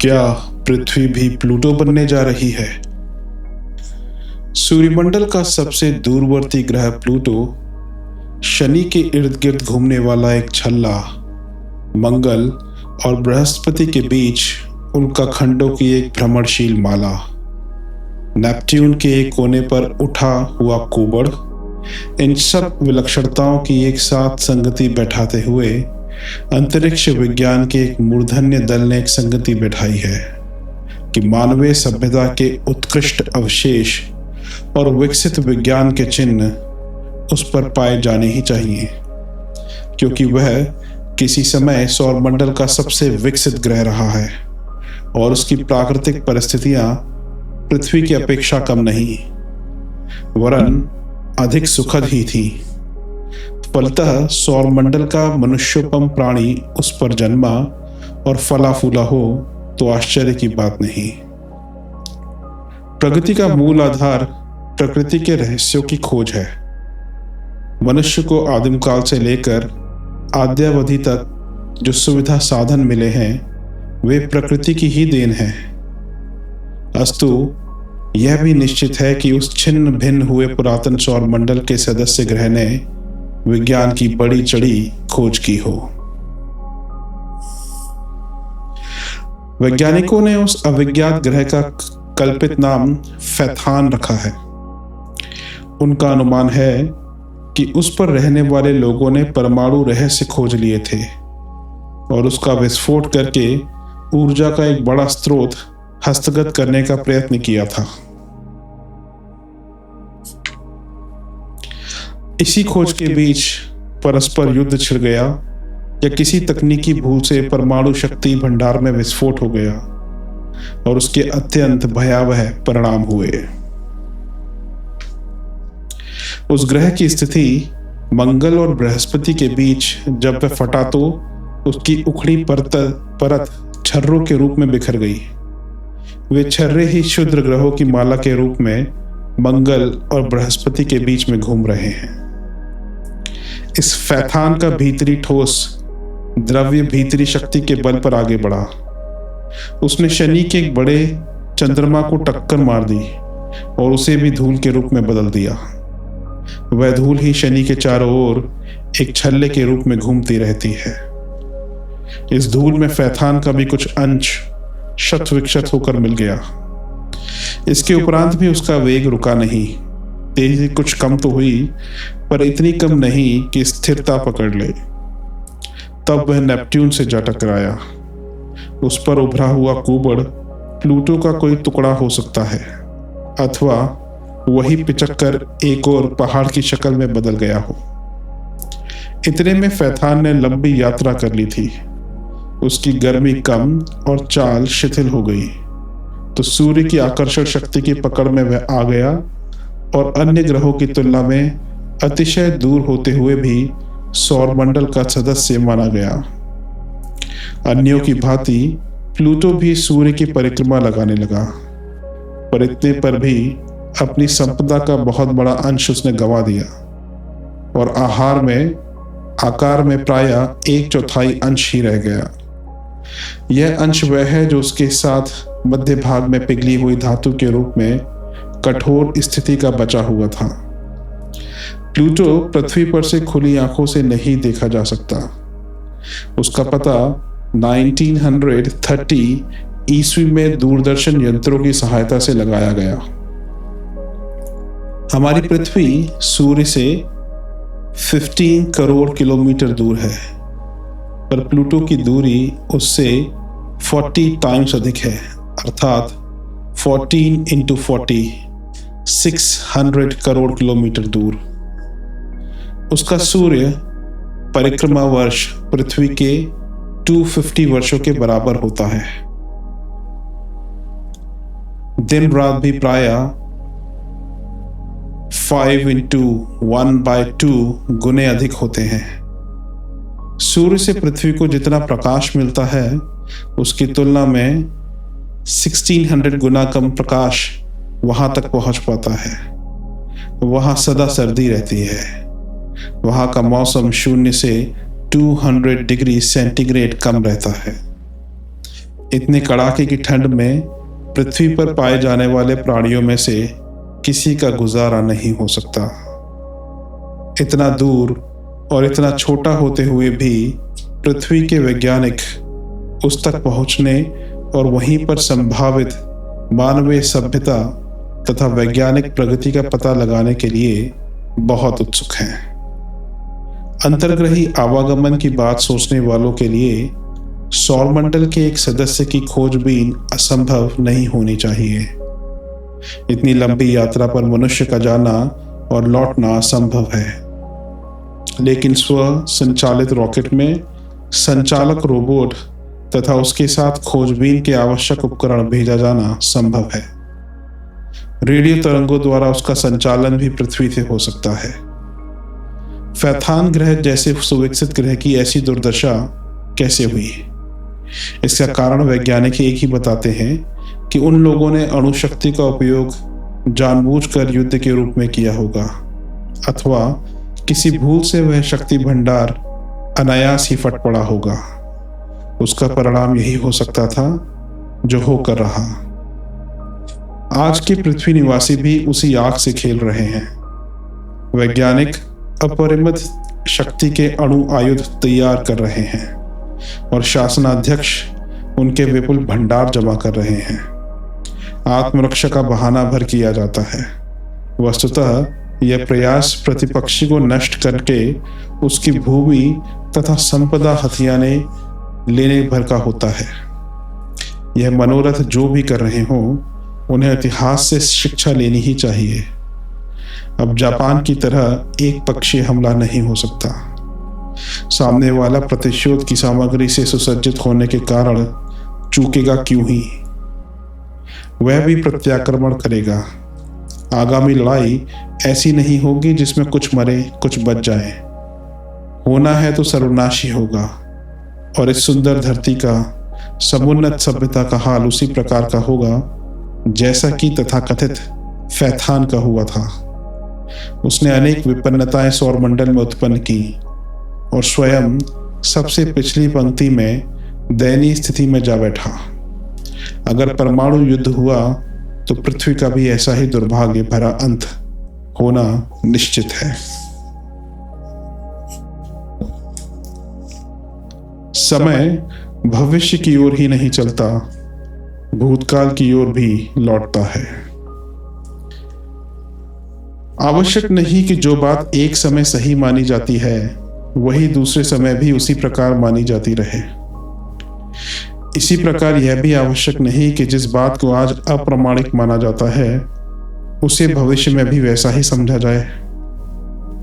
क्या पृथ्वी भी प्लूटो बनने जा रही है? सूर्यमंडल का सबसे दूरवर्ती ग्रह प्लूटो शनि के इर्द गिर्द घूमने वाला एक छल्ला मंगल और बृहस्पति के बीच उल्का खंडों की एक भ्रमणशील माला, नेपट्यून के एक कोने पर उठा हुआ कुबड़, इन सब विलक्षणताओं की एक साथ संगति बैठाते हुए अंतरिक्ष विज्ञान के एक मूर्धन्य दल ने एक संगति बैठाई है कि मानवीय सभ्यता के उत्कृष्ट अवशेष और विकसित विज्ञान के चिन्ह उस पर पाए जाने ही चाहिए, क्योंकि वह किसी समय सौरमंडल का सबसे विकसित ग्रह रहा है और उसकी प्राकृतिक परिस्थितियां पृथ्वी की अपेक्षा कम नहीं वरन अधिक सुखद ही थी। फलतः सौरमंडल का मनुष्योपम प्राणी उस पर जन्मा और फला फूला हो तो आश्चर्य की बात नहीं। प्रगति का मूल आधार प्रकृति के रहस्यों की खोज है। मनुष्य को आदिम काल से लेकर आद्यावधि तक जो सुविधा साधन मिले हैं वे प्रकृति की ही देन है। अस्तु यह भी निश्चित है कि उस छिन्न भिन्न हुए पुरातन सौरमंडल के सदस्य ग्रह ने विज्ञान की बड़ी चढ़ी खोज की हो। वैज्ञानिकों ने उस अविज्ञात ग्रह का कल्पित नाम फैथान रखा है। उनका अनुमान है कि उस पर रहने वाले लोगों ने परमाणु रहस्य खोज लिए थे और उसका विस्फोट करके ऊर्जा का एक बड़ा स्रोत हस्तगत करने का प्रयत्न किया था। इसी खोज के बीच परस्पर युद्ध छिड़ गया या किसी तकनीकी भूल से परमाणु शक्ति भंडार में विस्फोट हो गया और उसके अत्यंत भयावह परिणाम हुए। उस ग्रह की स्थिति मंगल और बृहस्पति के बीच जब वह फटा तो उसकी उखड़ी परत छर्रों के रूप में बिखर गई। वे छर्रे ही क्षुद्र ग्रहों की माला के रूप में मंगल और बृहस्पति के बीच में घूम रहे हैं। इस फैथान का भीतरी ठोस द्रव्य भीतरी शक्ति के बल पर आगे बढ़ा। उसने शनि के एक बड़े चंद्रमा को टक्कर मार दी और उसे भी धूल के रूप में बदल दिया। वह धूल ही शनि के चारों ओर एक छल्ले के रूप में घूमती रहती है। इस धूल में फैथान का भी कुछ अंश शत विक्षत होकर मिल गया। इसके उपरांत भी उसका वेग रुका नहीं। तेजी कुछ कम तो हुई पर इतनी कम नहीं कि स्थिरता पकड़ ले। तब वह नेपट्यून से जा टकराया। उस पर उभरा हुआ कुबड़ प्लूटो का कोई टुकड़ा हो सकता है अथवा वही पिचककर एक और पहाड़ की शक्ल में बदल गया हो। इतने में फैथान ने लंबी यात्रा कर ली थी। उसकी गर्मी कम और चाल शिथिल हो गई तो सूर्य की आकर्षण शक्ति की पकड़ में वह आ गया और अन्य ग्रहों की तुलना में अतिशय दूर होते हुए भी सौरमंडल का सदस्य माना गया। अन्यों की भांति प्लूटो भी सूर्य की परिक्रमा लगाने लगा, पर इतने पर भी अपनी संपदा का बहुत बड़ा अंश उसने गंवा दिया और आकार में प्रायः 1/4 अंश ही रह गया। यह अंश वह है जो उसके साथ मध्य भाग में पिघली हुई धातु के रूप में कठोर स्थिति का बचा हुआ था। प्लूटो पृथ्वी पर से खुली आंखों से नहीं देखा जा सकता। उसका पता 1930 ईस्वी में दूरदर्शन यंत्रों की सहायता से लगाया गया। हमारी पृथ्वी सूर्य से 15 करोड़ किलोमीटर दूर है, पर प्लूटो की दूरी उससे 40 टाइम्स अधिक है, अर्थात 14 × 40 600 करोड़ किलोमीटर दूर। उसका सूर्य परिक्रमा वर्ष पृथ्वी के 250 वर्षों के बराबर होता है। दिन रात भी प्रायः 5 × 1/2 गुने अधिक होते हैं। सूर्य से पृथ्वी को जितना प्रकाश मिलता है उसकी तुलना में 1600 गुना कम प्रकाश वहां तक पहुंच पाता है। वहां सदा सर्दी रहती है। वहां का मौसम 0 से 200 डिग्री सेंटीग्रेड कम रहता है। इतने कड़ाके की ठंड में पृथ्वी पर पाए जाने वाले प्राणियों में से किसी का गुजारा नहीं हो सकता। इतना दूर और इतना छोटा होते हुए भी पृथ्वी के वैज्ञानिक उस तक पहुंचने और वहीं पर संभावित मानवीय सभ्यता तथा वैज्ञानिक प्रगति का पता लगाने के लिए बहुत उत्सुक हैं। अंतर्ग्रही आवागमन की बात सोचने वालों के लिए सौरमंडल के एक सदस्य की खोजबीन असंभव नहीं होनी चाहिए। इतनी लंबी यात्रा पर मनुष्य का जाना और लौटना असंभव है, लेकिन स्व संचालित रॉकेट में संचालक रोबोट तथा उसके साथ खोजबीन के आवश्यक उपकरण भेजा जाना संभव है। रेडियो तरंगों द्वारा उसका संचालन भी पृथ्वी से हो सकता है। फैथान ग्रह जैसे सुविकसित ग्रह की ऐसी दुर्दशा कैसे हुई? इसका कारण वैज्ञानिक एक ही बताते हैं कि उन लोगों ने अणुशक्ति का उपयोग जानबूझकर युद्ध के रूप में किया होगा, अथवा किसी भूल से वह शक्ति भंडार अनायास ही फट पड़ा होगा। उसका परिणाम यही हो सकता था जो होकर रहा। आज के पृथ्वी निवासी भी उसी आग से खेल रहे हैं। वैज्ञानिक अपरिमित शक्ति के अणु आयुध तैयार कर रहे हैं और शासनाध्यक्ष उनके विपुल भंडार जमा कर रहे हैं। आत्मरक्षा का बहाना भर किया जाता है। वस्तुतः यह प्रयास प्रतिपक्षी को नष्ट करके उसकी भूमि तथा संपदा हथियाने लेने भर का होता है। यह मनोरथ जो भी कर रहे हों, उन्हें इतिहास से शिक्षा लेनी ही चाहिए। अब जापान की तरह एक पक्षीय हमला नहीं हो सकता। सामने वाला प्रतिशोध की सामग्री से सुसज्जित होने के कारण चूकेगा क्यों ही? वह भी प्रत्याक्रमण करेगा। आगामी लड़ाई ऐसी नहीं होगी जिसमें कुछ मरे कुछ बच जाए। होना है तो सर्वनाशी होगा, और इस सुंदर धरती का समुन्नत सभ्यता का हाल उसी प्रकार का होगा जैसा कि तथाकथित फैथान का हुआ था। उसने अनेक विपन्नताएं सौरमंडल में उत्पन्न की और स्वयं सबसे पिछली पंक्ति में दयनीय स्थिति में जा बैठा। अगर परमाणु युद्ध हुआ तो पृथ्वी का भी ऐसा ही दुर्भाग्य भरा अंत होना निश्चित है। समय भविष्य की ओर ही नहीं चलता, भूतकाल की ओर भी लौटता है। आवश्यक नहीं कि जो बात एक समय सही मानी जाती है वही दूसरे समय भी उसी प्रकार मानी जाती रहे। इसी प्रकार यह भी आवश्यक नहीं कि जिस बात को आज अप्रामाणिक माना जाता है उसे भविष्य में भी वैसा ही समझा जाए।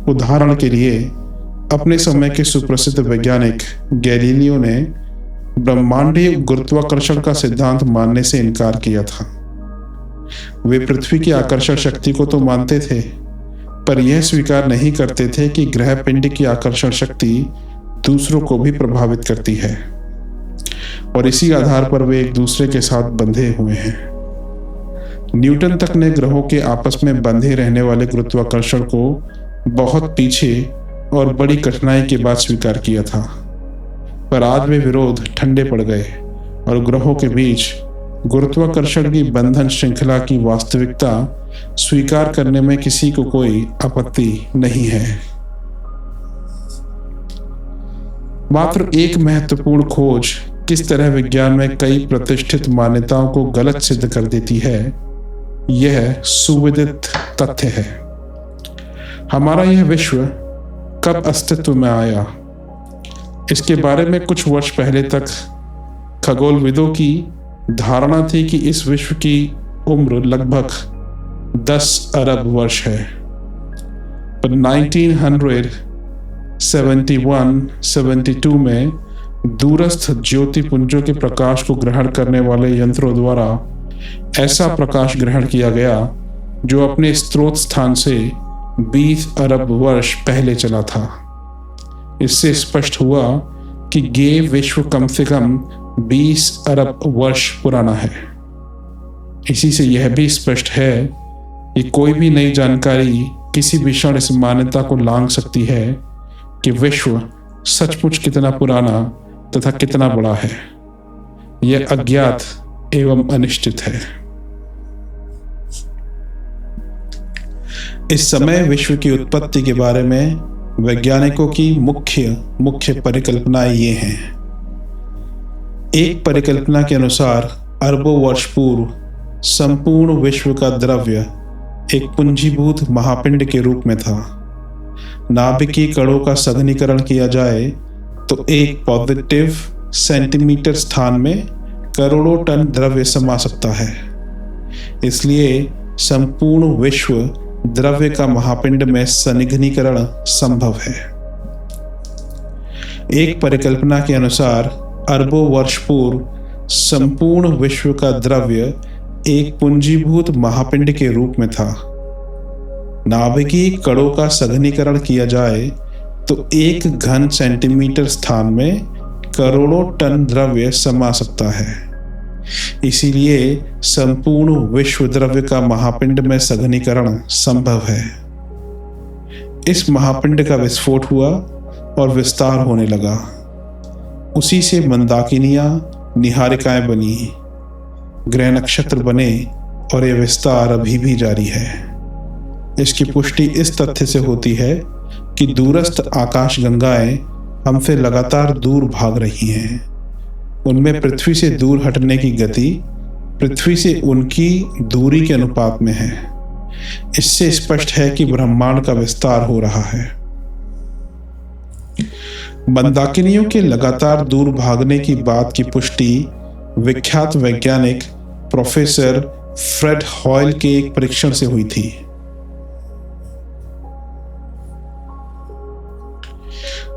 उदाहरण के लिए, अपने समय के सुप्रसिद्ध वैज्ञानिक गैलीलियो ने ब्रह्मांडीय गुरुत्वाकर्षण का सिद्धांत मानने से इनकार किया था। वे पृथ्वी की आकर्षण शक्ति को तो मानते थे, पर यह स्वीकार नहीं करते थे कि ग्रह पिंड की आकर्षण शक्ति दूसरों को भी प्रभावित करती है, और इसी आधार पर वे एक दूसरे के साथ बंधे हुए हैं। न्यूटन तक ने ग्रहों के आपस में बंधे रहने वाले गुरुत्वाकर्षण को बहुत पीछे और बड़ी कठिनाई के बाद स्वीकार किया था, पर आज वे विरोध ठंडे पड़ गए और ग्रहों के बीच गुरुत्वाकर्षण की बंधन श्रृंखला की वास्तविकता स्वीकार करने में किसी को कोई आपत्ति नहीं है। मात्र एक महत्वपूर्ण खोज किस तरह विज्ञान में कई प्रतिष्ठित मान्यताओं को गलत सिद्ध कर देती है, यह सुविदित तथ्य है। हमारा यह विश्व कब अस्तित्व में आया, इसके बारे में कुछ वर्ष पहले तक खगोलविदों की धारणा थी कि इस विश्व की उम्र लगभग 10 अरब वर्ष है, पर 1971-72 में दूरस्थ ज्योतिपुंजों के प्रकाश को ग्रहण करने वाले यंत्रों द्वारा ऐसा प्रकाश ग्रहण किया गया जो अपने स्रोत स्थान से 20 अरब वर्ष पहले चला था। इससे स्पष्ट हुआ कि ये विश्व कम से कम 20 अरब वर्ष पुराना है। इसी से यह भी स्पष्ट है कि कोई भी नई जानकारी किसी भी क्षण इस मान्यता को लांघ सकती है कि विश्व सचमुच कितना पुराना तथा कितना बड़ा है। यह अज्ञात एवं अनिश्चित है। इस समय विश्व की उत्पत्ति के बारे में वैज्ञानिकों की मुख्य परिकल्पनाएं ये हैं। एक परिकल्पना के अनुसार अरबों वर्ष पूर्व संपूर्ण विश्व का द्रव्य एक पुंजीभूत महापिंड के रूप में था। नाभिकीय कणों का सघनीकरण किया जाए तो एक पॉजिटिव सेंटीमीटर स्थान में करोड़ों टन द्रव्य समा सकता है। इसलिए संपूर्ण विश्व द्रव्य का महापिंड में सनिघनीकरण संभव है। एक परिकल्पना के अनुसार अरबों वर्ष पूर्व संपूर्ण विश्व का द्रव्य एक पुंजीभूत महापिंड के रूप में था। नाभिकीय कणों का सघनीकरण किया जाए तो एक घन सेंटीमीटर स्थान में करोड़ों टन द्रव्य समा सकता है। इसीलिए संपूर्ण विश्व द्रव्य का महापिंड में सघनीकरण संभव है। इस महापिंड का विस्फोट हुआ और विस्तार होने लगा। उसी से मंदाकिनियां निहारिकाएं बनी, ग्रह नक्षत्र बने और यह विस्तार अभी भी जारी है। इसकी पुष्टि इस तथ्य से होती है कि दूरस्थ आकाश गंगाएं हमसे लगातार दूर भाग रही हैं। उनमें पृथ्वी से दूर हटने की गति पृथ्वी से उनकी दूरी के अनुपात में है। इससे स्पष्ट है कि ब्रह्मांड का विस्तार हो रहा है। मंदाकिनियों के लगातार दूर भागने की बात की पुष्टि विख्यात वैज्ञानिक प्रोफेसर फ्रेड हॉयल के एक परीक्षण से हुई थी।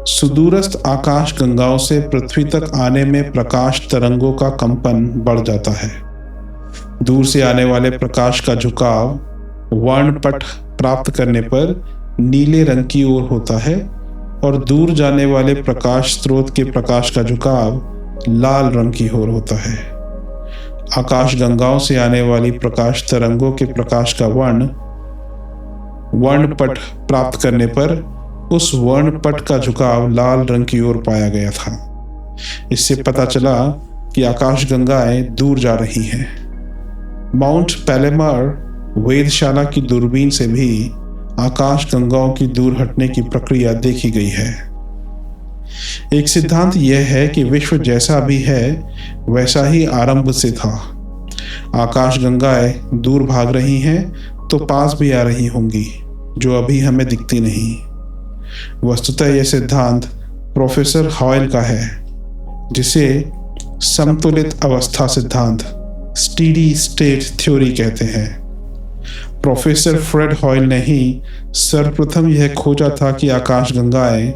सुदूरस्थ आकाश गंगाओं से पृथ्वी तक आने में प्रकाश तरंगों का कंपन बढ़ जाता है। दूर से आने वाले प्रकाश का झुकाव वर्णपट प्राप्त करने पर नीले रंग की ओर होता है और दूर जाने वाले प्रकाश स्रोत के प्रकाश का झुकाव लाल रंग की ओर होता है। आकाश गंगाओं से आने वाली प्रकाश तरंगों के प्रकाश का वर्णपट प्राप्त करने पर उस वर्णपट का झुकाव लाल रंग की ओर पाया गया था। इससे पता चला कि आकाश गंगाएं दूर जा रही हैं। माउंट पैलेमर वेधशाला की दूरबीन से भी आकाश गंगाओं की दूर हटने की प्रक्रिया देखी गई है। एक सिद्धांत यह है कि विश्व जैसा भी है वैसा ही आरंभ से था। आकाश गंगाएं दूर भाग रही हैं तो पास भी आ रही होंगी, जो अभी हमें दिखती नहीं। वस्तुतः यह सिद्धांत प्रोफेसर हॉयल का है, जिसे समतुलित अवस्था सिद्धांत स्टेडी स्टेट थ्योरी कहते हैं। प्रोफेसर फ्रेड हॉयल ने ही सर्वप्रथम यह खोजा था कि आकाश गंगाएं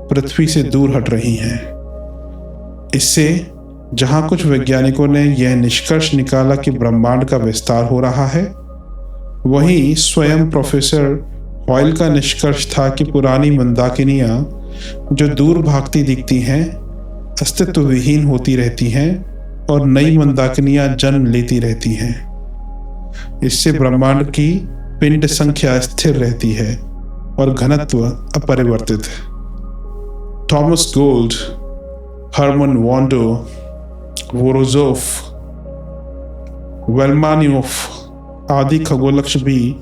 पृथ्वी से दूर हट रही हैं। इससे जहां कुछ वैज्ञानिकों ने यह निष्कर्ष निकाला कि ब्रह्मांड का विस्तार हो रहा है, वहीं स्वयं प्रोफेसर हॉयल का निष्कर्ष था कि पुरानी मंदाकिनियां जो दूर भागती दिखती हैं अस्तित्व विहीन होती रहती हैं और नई मंदाकिनियां जन्म लेती रहती हैं। इससे ब्रह्मांड की पिंड संख्या स्थिर रहती है और घनत्व अपरिवर्तित। थॉमस गोल्ड, हरमन वॉन्डो, वोरोजोफ, वेलमानियोफ आदि खगोलक्ष भी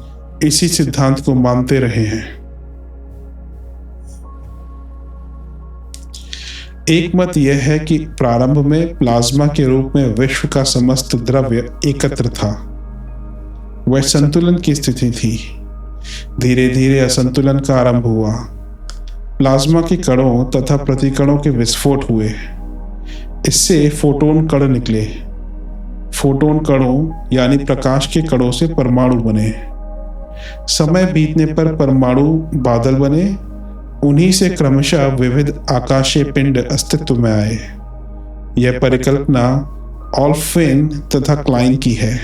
इसी सिद्धांत को मानते रहे हैं। एक मत यह है कि प्रारंभ में प्लाज्मा के रूप में विश्व का समस्त द्रव्य एकत्र था। वह संतुलन की स्थिति थी। धीरे धीरे असंतुलन का आरंभ हुआ। प्लाज्मा के कणों तथा प्रतिकणों के विस्फोट हुए। इससे फोटोन कण निकले। फोटोन कणों यानी प्रकाश के कणों से परमाणु बने। समय बीतने पर परमाणु बादल बने। उन्हीं से क्रमशः विविध आकाशीय पिंड अस्तित्व में आए। यह परिकल्पना ऑल्फवेन तथा क्लाइन की है।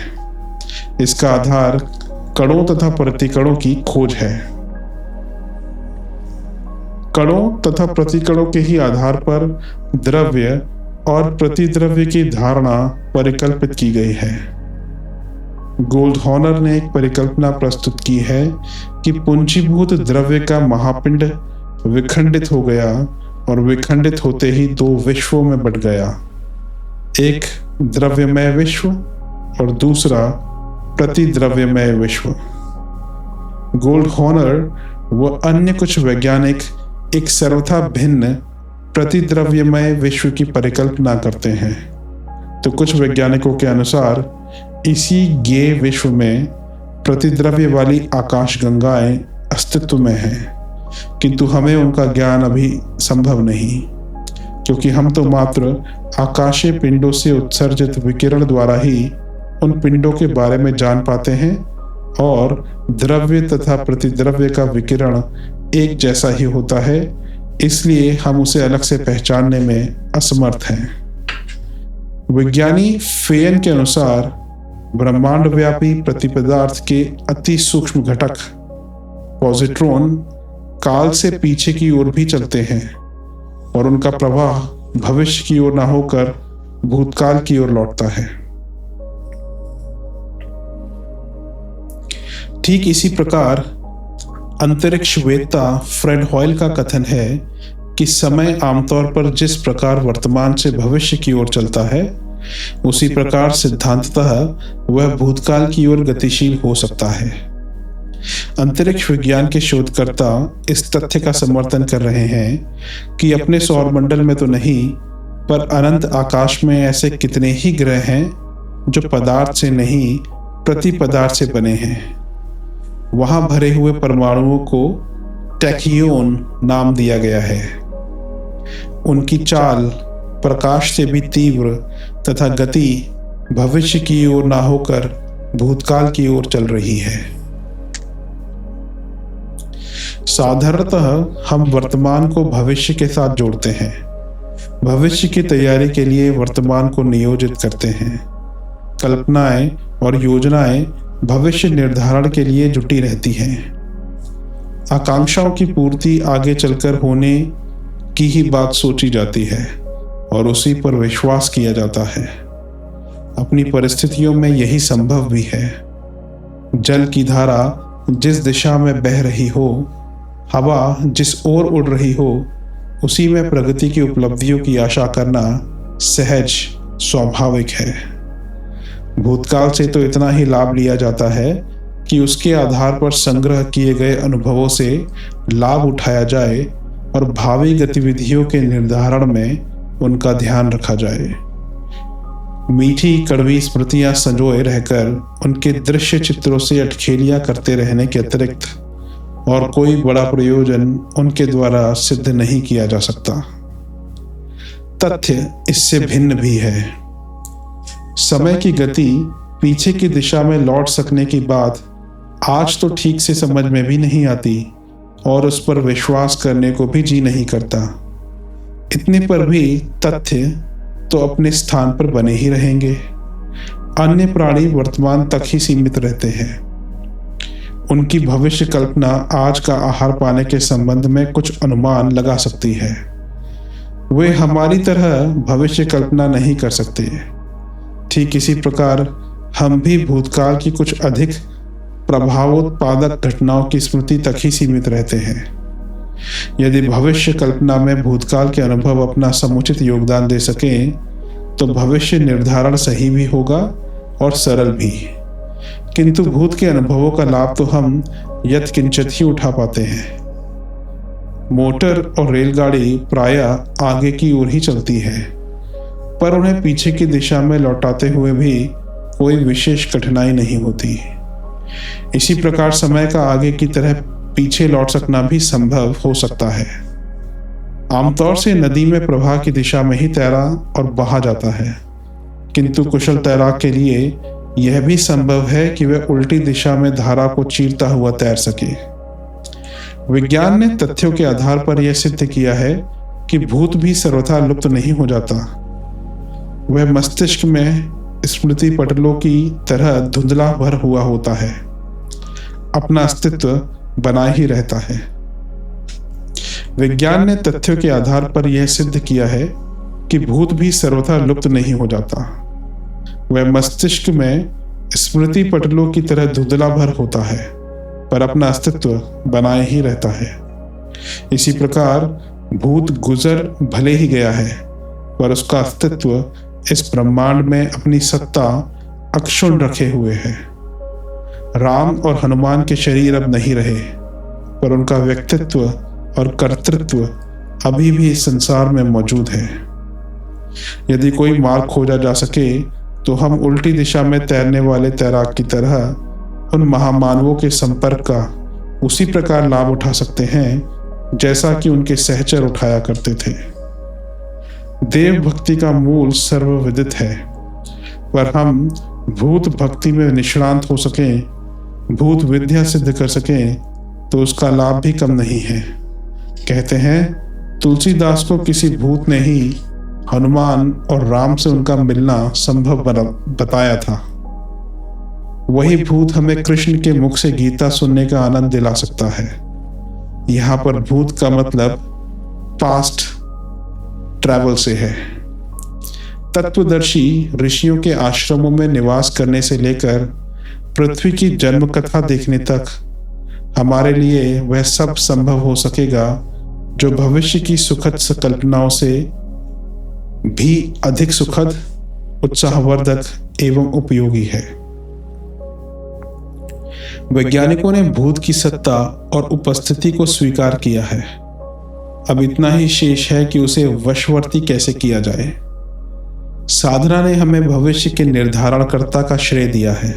इसका आधार कणों तथा प्रतिकणों की खोज है। कणों तथा प्रतिकणों के ही आधार पर द्रव्य और प्रतिद्रव्य की धारणा परिकल्पित की गई है। गोल्डहॉनर ने एक परिकल्पना प्रस्तुत की है कि पूंजीभूत द्रव्य का महापिंड विखंडित हो गया और विखंडित होते ही दो विश्वों में बंट गया, एक द्रव्यमय विश्व और दूसरा प्रतिद्रव्यमय विश्व। गोल्डहॉर्नर व अन्य कुछ वैज्ञानिक एक सर्वथा भिन्न प्रतिद्रव्यमय विश्व की परिकल्पना करते हैं, तो कुछ वैज्ञानिकों के अनुसार इसी ज्ञेय विश्व में प्रतिद्रव्य वाली आकाशगंगाएं अस्तित्व में हैं, किंतु हमें उनका ज्ञान अभी संभव नहीं, क्योंकि हम तो मात्र आकाशीय पिंडों से उत्सर्जित विकिरण द्वारा ही उन पिंडों के बारे में जान पाते हैं, और द्रव्य तथा प्रतिद्रव्य का विकिरण एक जैसा ही होता है, इसलिए हम उसे अलग से पहचानने में असमर्थ हैं। विज्ञानी फेयन के अनुसार ब्रह्मांड व्यापी प्रतिपदार्थ के अति सूक्ष्म घटक पॉजिट्रॉन काल से पीछे की ओर भी चलते हैं और उनका प्रवाह भविष्य की ओर न होकर भूतकाल की ओर लौटता है। ठीक इसी प्रकार अंतरिक्ष वेत्ता फ्रेड हॉयल का कथन है कि समय आमतौर पर जिस प्रकार वर्तमान से भविष्य की ओर चलता है, उसी प्रकार सिद्धांततः वह भूतकाल की ओर गतिशील हो सकता है। अंतरिक्ष विज्ञान के शोधकर्ता इस तथ्य का समर्थन कर रहे हैं कि अपने सौरमंडल में तो नहीं, पर अनंत आकाश में ऐसे कितने ही ग्रह हैं जो पदार्थ से नहीं प्रतिपदार्थ से बने हैं। वहां भरे हुए परमाणुओं को टैक्हियोन नाम दिया गया है। उनकी चाल प्रकाश से भी तीव्र तथा गति भविष्य की ओर ना होकर भूतकाल की ओर चल रही है। साधारणतः हम वर्तमान को भविष्य के साथ जोड़ते हैं, भविष्य की तैयारी के लिए वर्तमान को नियोजित करते हैं। कल्पनाएं और योजनाएं भविष्य निर्धारण के लिए जुटी रहती हैं। आकांक्षाओं की पूर्ति आगे चलकर होने की ही बात सोची जाती है और उसी पर विश्वास किया जाता है। अपनी परिस्थितियों में यही संभव भी है। जल की धारा जिस दिशा में बह रही हो, हवा जिस ओर उड़ रही हो, उसी में प्रगति की उपलब्धियों की आशा करना सहज स्वाभाविक है। भूतकाल से तो इतना ही लाभ लिया जाता है कि उसके आधार पर संग्रह किए गए अनुभवों से लाभ उठाया जाए और भावी गतिविधियों के निर्धारण में उनका ध्यान रखा जाए। मीठी कड़वी स्मृतियां संजोए रहकर उनके दृश्य चित्रों से अटखेलियां करते रहने के अतिरिक्त और कोई बड़ा प्रयोजन उनके द्वारा सिद्ध नहीं किया जा सकता। तथ्य इससे भिन्न भी है। समय की गति पीछे की दिशा में लौट सकने की बात आज तो ठीक से समझ में भी नहीं आती और उस पर विश्वास करने को भी जी नहीं करता। इतने पर भी तथ्य तो अपने स्थान पर बने ही रहेंगे। अन्य प्राणी वर्तमान तक ही सीमित रहते हैं। उनकी भविष्य कल्पना आज का आहार पाने के संबंध में कुछ अनुमान लगा सकती है। वे हमारी तरह भविष्य कल्पना नहीं कर सकते। ठीक इसी प्रकार हम भी भूतकाल की कुछ अधिक प्रभावोत्पादक घटनाओं की स्मृति तक ही सीमित रहते हैं। यदि भविष्य कल्पना में भूतकाल के अनुभव अपना समुचित योगदान दे सकें, तो भविष्य निर्धारण सही भी होगा और सरल भी। किंतु भूत के अनुभवों का लाभ तो हम यत्किंचित ही उठा पाते हैं। मोटर और रेलगाड़ी प्रायः आगे की ओर ही चलती है, पर उन्हें पीछे की दिशा में लौटाते हुए भी कोई विशेष कठिनाई नहीं होती। इसी प्रकार समय का आगे की तरह पीछे लौट सकना भी संभव हो सकता है। आमतौर से नदी में प्रवाह की दिशा में ही तैरा और बहा जाता है, किंतु कुशल तैराक के लिए यह भी संभव है कि वह उल्टी दिशा में धारा को चीरता हुआ तैर सके। विज्ञान ने तथ्यों के आधार पर यह सिद्ध किया है कि भूत भी सर्वथा लुप्त नहीं हो जाता। वह मस्तिष्क में स्मृति पटलों की तरह धुंधला भर हुआ होता है, अपना अस्तित्व बनाए ही रहता है। विज्ञान ने तथ्यों के आधार पर यह सिद्ध किया है कि भूत भी सर्वथा लुप्त नहीं हो जाता। वह मस्तिष्क में स्मृति पटलों की तरह धुंधला भर होता है, पर अपना अस्तित्व बनाए ही रहता है। इसी प्रकार भूत गुजर भले ही गया है, पर उसका अस्तित्व इस ब्रह्मांड में अपनी सत्ता अक्षुण्ण रखे हुए है। राम और हनुमान के शरीर अब नहीं रहे, पर उनका व्यक्तित्व और कर्तृत्व अभी भी इस संसार में मौजूद है। यदि कोई मार्ग खोजा जा सके तो हम उल्टी दिशा में तैरने वाले तैराक की तरह उन महामानवों के संपर्क का उसी प्रकार लाभ उठा सकते हैं जैसा कि उनके सहचर उठाया करते थे। देव भक्ति का मूल सर्वविदित है, पर हम भूत भक्ति में निष्णांत हो सकें, भूत विद्या सिद्ध कर सकें, तो उसका लाभ भी कम नहीं है। कहते हैं तुलसीदास को किसी भूत ने ही हनुमान और राम से उनका मिलना संभव बताया था। वही भूत हमें कृष्ण के मुख से गीता सुनने का आनंद दिला सकता है। यहाँ पर भूत का मतलब पास्ट ट्रैवल से है। तत्वदर्शी ऋषियों के आश्रमों में निवास करने से लेकर पृथ्वी की जन्म कथा देखने तक हमारे लिए वह सब संभव हो सकेगा जो भविष्य की सुखद संकल्पनाओं से भी अधिक सुखद, उत्साहवर्धक एवं उपयोगी है। वैज्ञानिकों ने भूत की सत्ता और उपस्थिति को स्वीकार किया है। अब इतना ही शेष है कि उसे वशवर्ती कैसे किया जाए। साधना ने हमें भविष्य के निर्धारणकर्ता का श्रेय दिया है।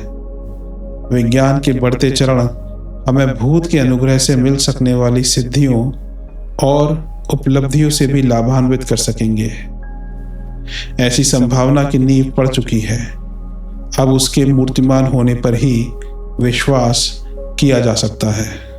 विज्ञान के बढ़ते चरण हमें भूत के अनुग्रह से मिल सकने वाली सिद्धियों और उपलब्धियों से भी लाभान्वित कर सकेंगे। ऐसी संभावना की नींव पड़ चुकी है। अब उसके मूर्तिमान होने पर ही विश्वास किया जा सकता है।